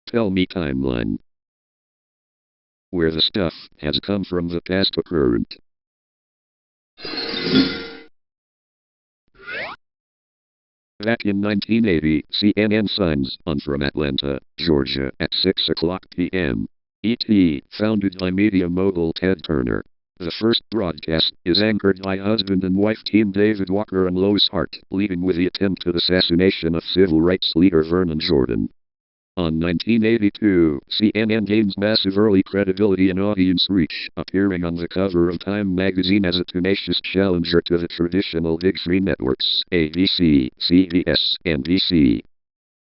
Tell me timeline. Where the stuff has come from the past to current. Back in 1980, CNN signs on from Atlanta, Georgia at 6 o'clock p.m. ET, founded by media mogul Ted Turner. The first broadcast is anchored by husband and wife team David Walker and Lois Hart, leading with the attempted assassination of civil rights leader Vernon Jordan. On 1982, CNN gains massive early credibility and audience reach, appearing on the cover of Time magazine as a tenacious challenger to the traditional Big Three networks, ABC, CBS, NBC.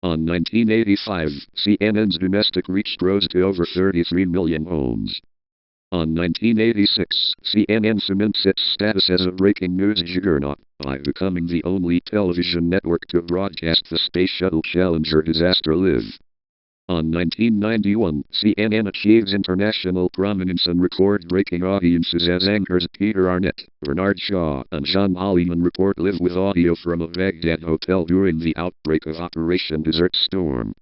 On 1985, CNN's domestic reach rose to over 33 million homes. On 1986, CNN cements its status as a breaking news juggernaut by becoming the only television network to broadcast the Space Shuttle Challenger disaster live. On 1991, CNN achieves international prominence and record-breaking audiences as anchors Peter Arnett, Bernard Shaw, and John Holliman report live with audio from a Baghdad hotel during the outbreak of Operation Desert Storm.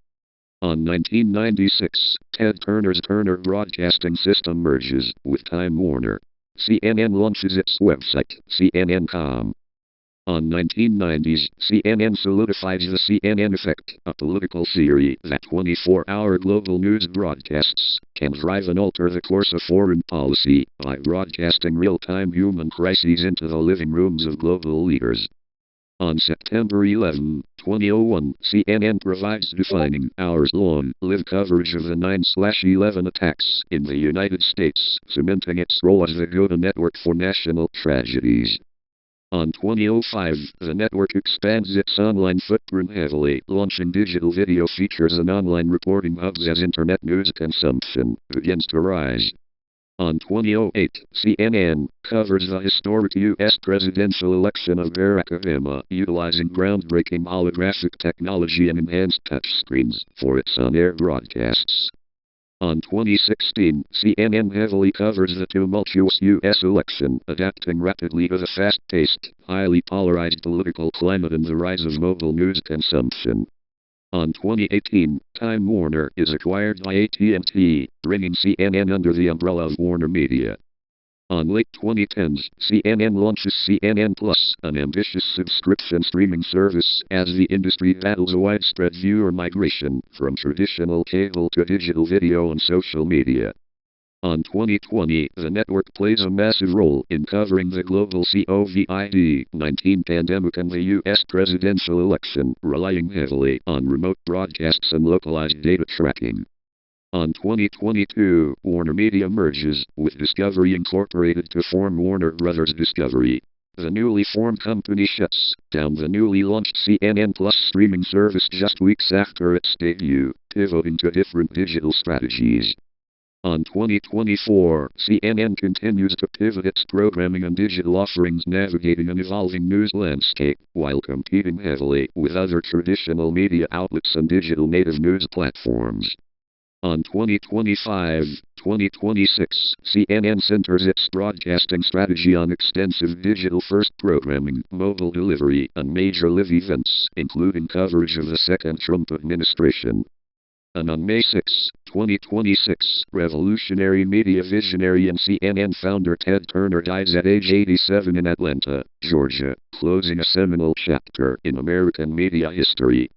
On 1996, Ted Turner's Turner Broadcasting System merges with Time Warner. CNN launches its website, CNN.com. On 1990s, CNN solidifies the CNN Effect, a political theory that 24-hour global news broadcasts can drive and alter the course of foreign policy by broadcasting real-time human crises into the living rooms of global leaders. On September 11, 2001, CNN provides defining, hours-long, live coverage of the 9/11 attacks in the United States, cementing its role as the go-to network for national tragedies. On 2005, the network expands its online footprint heavily, launching digital video features and online reporting hubs as internet news consumption begins to rise. On 2008, CNN covers the historic U.S. presidential election of Barack Obama, utilizing groundbreaking holographic technology and enhanced touchscreens for its on-air broadcasts. On 2016, CNN heavily covers the tumultuous U.S. election, adapting rapidly to the fast-paced, highly polarized political climate and the rise of mobile news consumption. On 2018, Time Warner is acquired by AT&T, bringing CNN under the umbrella of Warner Media. On late 2010s, CNN launches CNN Plus, an ambitious subscription streaming service, as the industry battles a widespread viewer migration from traditional cable to digital video and social media. On 2020, the network plays a massive role in covering the global COVID-19 pandemic and the U.S. presidential election, relying heavily on remote broadcasts and localized data tracking. On 2022, Warner Media merges with Discovery Incorporated to form Warner Brothers Discovery. The newly formed company shuts down the newly launched CNN Plus streaming service just weeks after its debut, pivoting to different digital strategies. On 2024, CNN continues to pivot its programming and digital offerings, navigating an evolving news landscape, while competing heavily with other traditional media outlets and digital native news platforms. On 2025-2026, CNN centers its broadcasting strategy on extensive digital-first programming, mobile delivery, and major live events, including coverage of the second Trump administration. And on May 6, 2026, revolutionary media visionary and CNN founder Ted Turner dies at age 87 in Atlanta, Georgia, closing a seminal chapter in American media history.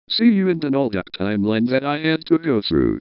See you in the Nolduck timeline that I had to go through.